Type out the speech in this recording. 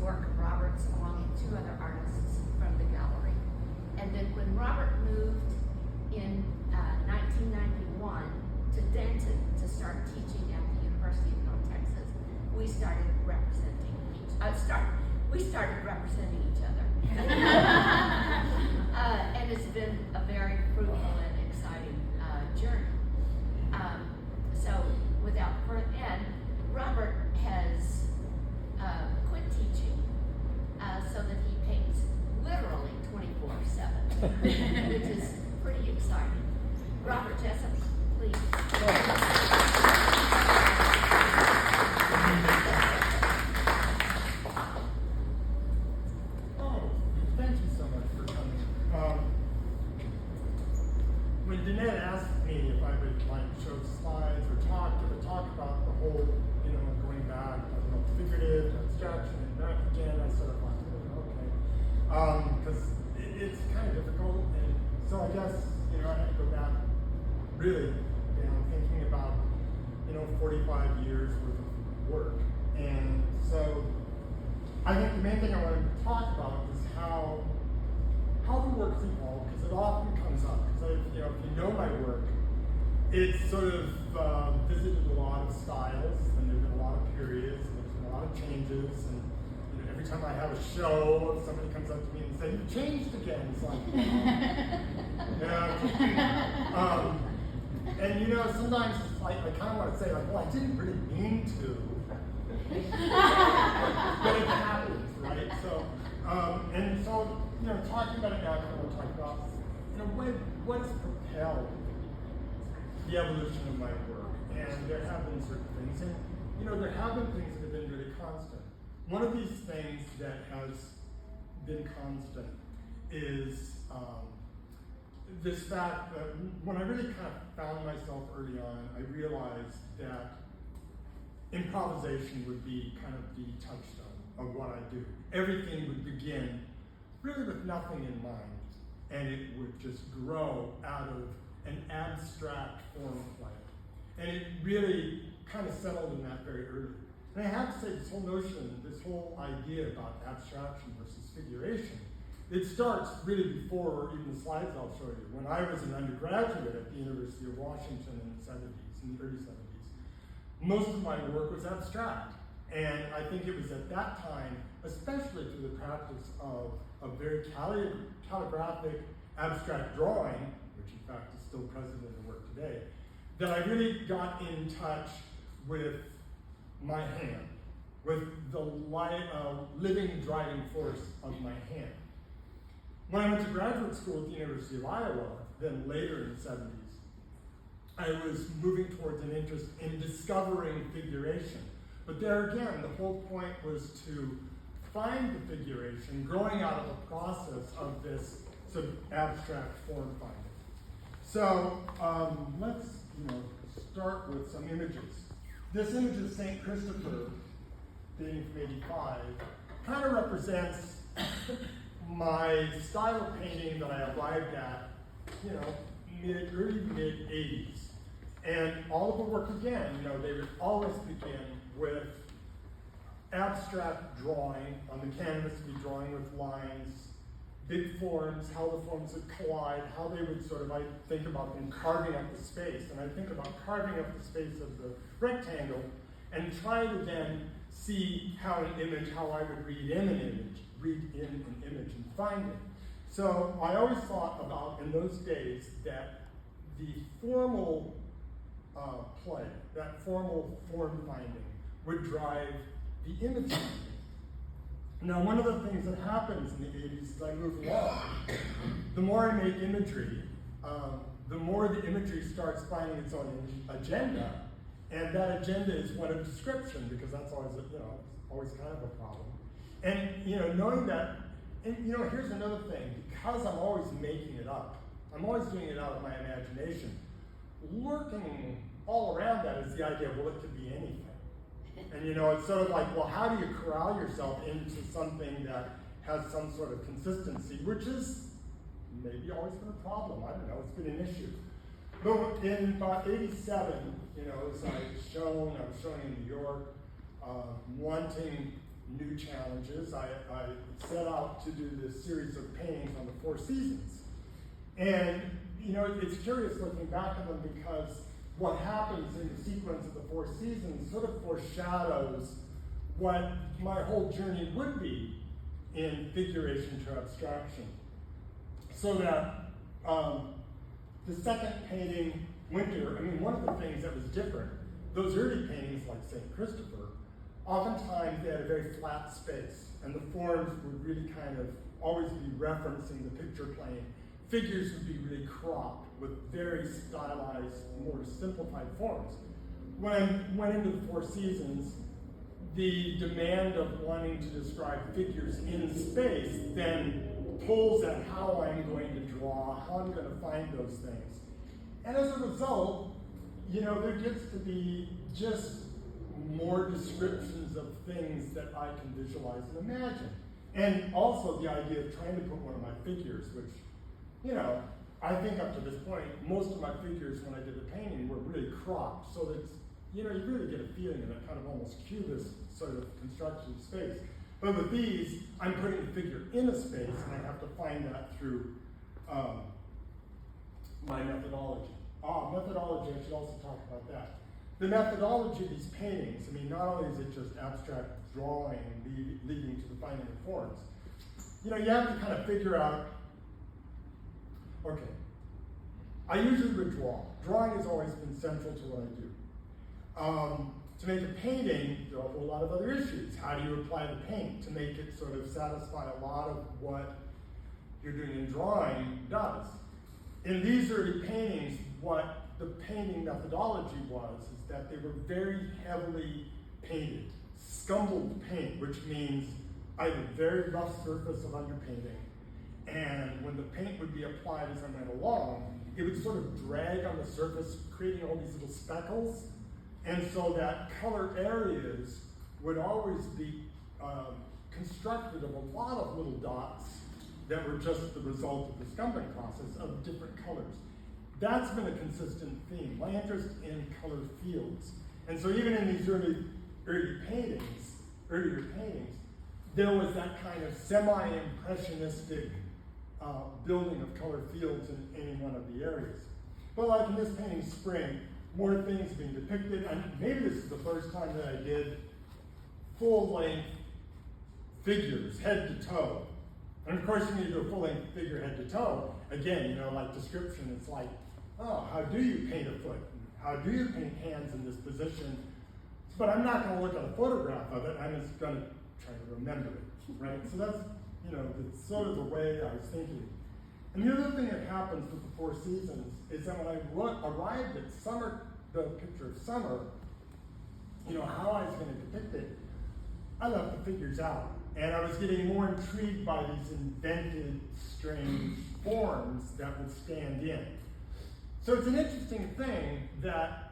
work of Robert's along with two other artists from the gallery. And then when Robert moved in 1991 to Denton to start teaching at the University of North Texas, we started representing each other. And it's been a very fruitful and exciting journey. So without further, and Robert has quit teaching so that he paints literally 24/7, which is pretty exciting. Robert Jessup, please. Oh, thank you so much for coming. When Danette asked me if I would like show slides or talk about the whole, going back, figurative, abstraction, and back again, I sort of thought, okay, because it's kind of difficult, and so I guess I had to go back, really, thinking about 45 years worth of work, and so I think the main thing I wanted to talk about is how the work's evolved, because it often comes up. Because if you know my work, it's sort of visited a lot of styles, and there's been a lot of periods, and there's been a lot of changes, and every time I have a show, somebody comes up to me and says, "You changed again." It's like, and sometimes it's like I kind of want to say, like, well, I didn't really mean to, but it happens, right? So, and so, talking about it now, I kind of want to talk about, what's propelled the evolution of my work. And there have been certain things, and there have been things that have been really constant. One of these things that has been constant is this fact that when I really kind of found myself early on, I realized that improvisation would be kind of the touchstone of what I do. Everything would begin really with nothing in mind, and it would just grow out of an abstract form play. And it really kind of settled in that very early. And I have to say, this whole notion, this whole idea about abstraction versus figuration, it starts really before even the slides I'll show you. When I was an undergraduate at the University of Washington in the early 70s, most of my work was abstract. And I think it was at that time, especially through the practice of a very calligraphic abstract drawing, which in fact is still present in the work today, that I really got in touch with my hand, with the living driving force of my hand. When I went to graduate school at the University of Iowa, then later in the 70s, I was moving towards an interest in discovering figuration. But there again, the whole point was to find the figuration growing out of the process of this sort of abstract form finding. So let's start with some images. This image of St. Christopher, dating from 85, kind of represents my style of painting that I arrived at, early mid 80s. And all of the work again, they would always begin with abstract drawing on the canvas, to be drawing with lines, big forms, how the forms would collide, how they would I think about them carving up the space. And I think about carving up the space of the rectangle and try to then see how I would read in an image and find it. So I always thought about, in those days, that the formal play, that formal form finding, would drive the image finding. Now, one of the things that happens in the 80s as I move along, the more I make imagery, the more the imagery starts finding its own agenda, and that agenda is one of description, because that's always kind of a problem. And knowing that, and here's another thing, because I'm always making it up, I'm always doing it out of my imagination, lurking all around that is the idea, well, it could be anything. And it's sort of like, well, how do you corral yourself into something that has some sort of consistency, which is maybe always been a problem. I don't know, it's been an issue. But in about 87, as I was showing in New York, wanting new challenges, I set out to do this series of paintings on the Four Seasons. And, you know, it's curious looking back at them because what happens in the sequence of the Four Seasons sort of foreshadows what my whole journey would be in figuration to abstraction. So that the second painting, Winter, I mean, one of the things that was different, those early paintings like St. Christopher, oftentimes they had a very flat space, and the forms would really kind of always be referencing the picture plane. Figures would be really cropped with very stylized, more simplified forms. When I went into the Four Seasons, the demand of wanting to describe figures in space then pulls at how I'm going to draw, how I'm going to find those things. And as a result, you know, there gets to be just more descriptions of things that I can visualize and imagine. And also the idea of trying to put one of my figures, which, you know, I think up to this point, most of my figures when I did the painting were really cropped, so that, you know, you really get a feeling of that kind of almost cubist sort of construction of space. But with these, I'm putting the figure in a space, and I have to find that through my methodology. Methodology, I should also talk about that. The methodology of these paintings, I mean, not only is it just abstract drawing and leading to the finding of forms, you know, you have to kind of figure out, okay, I usually would draw. Drawing has always been central to what I do. To make a painting, there are a whole lot of other issues. How do you apply the paint to make it sort of satisfy a lot of what you're doing in drawing does? In these early paintings, what the painting methodology was is that they were very heavily painted, scumbled paint, which means I had a very rough surface of underpainting, and when the paint would be applied as I went along, it would sort of drag on the surface, creating all these little speckles, and so that color areas would always be constructed of a lot of little dots that were just the result of the scumbling process of different colors. That's been a consistent theme, my interest in colored fields. And so even in these earlier paintings, there was that kind of semi-impressionistic building of colored fields in any one of the areas. But like in this painting, Spring, more things being depicted, and maybe this is the first time that I did full-length figures, head to toe. And of course, when you do a full-length figure head to toe, again, you know, like description, it's like, oh, how do you paint a foot? How do you paint hands in this position? But I'm not going to look at a photograph of it, I'm just going to try to remember it, right? So that's, you know, it's sort of the way I was thinking. And the other thing that happens with the Four Seasons is that when I arrived at summer, the picture of summer, you know, how I was going to depict it, I left the figures out. And I was getting more intrigued by these invented, strange forms that would stand in. So it's an interesting thing that